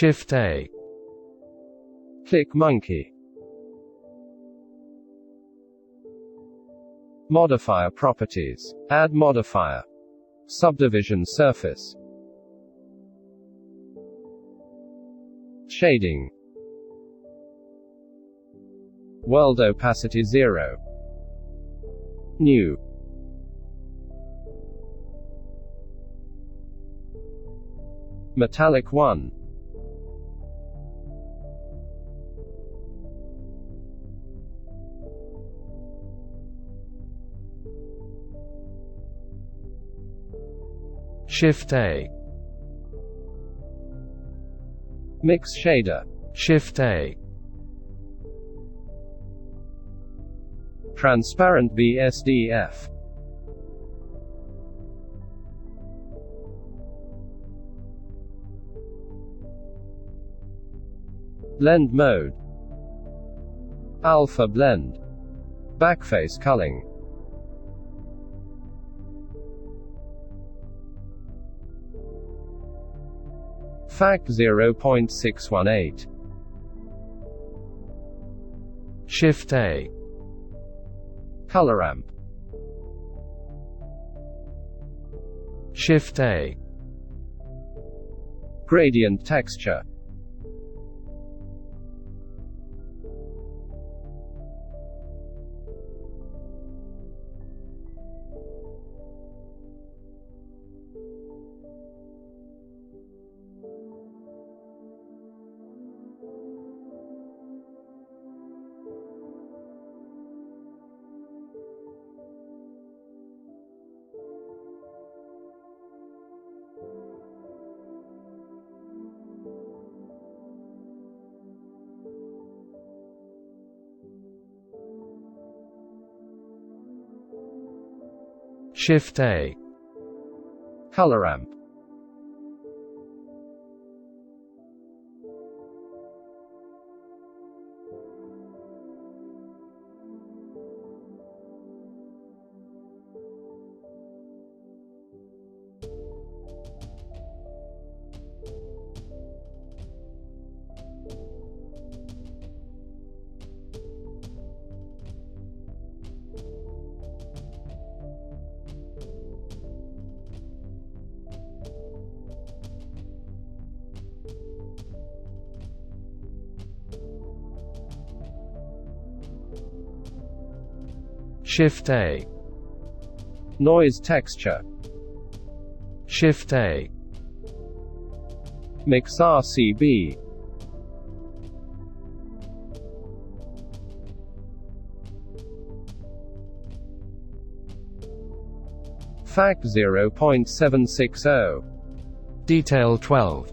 Shift A. Click monkey. Modifier properties. Add modifier. Subdivision surface. Shading. World opacity 0. New. Metallic 1. Shift A. Mix shader. Shift A. Transparent BSDF. Blend mode. Alpha blend. Backface culling. FAC 0.618. Shift A. Color ramp. Shift A. Gradient texture. Shift A. Color ramp. Shift A. Noise texture. Shift A. Mix RCB. FAC 0.760. Detail 12.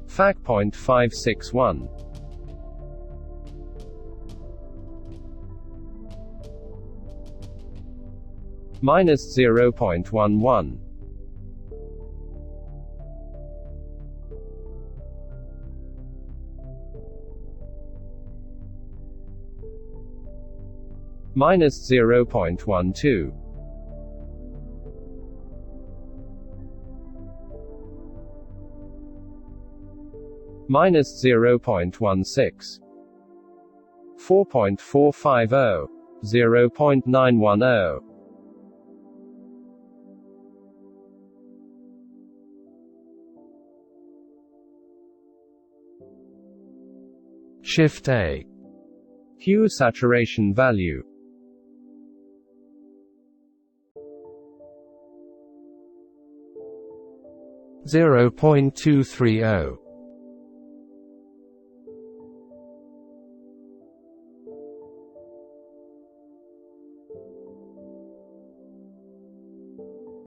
FAC .561. Minus 0.11. Minus 0.12. Minus 0.16. 4.450. 0.910. Shift A. Hue saturation value. .230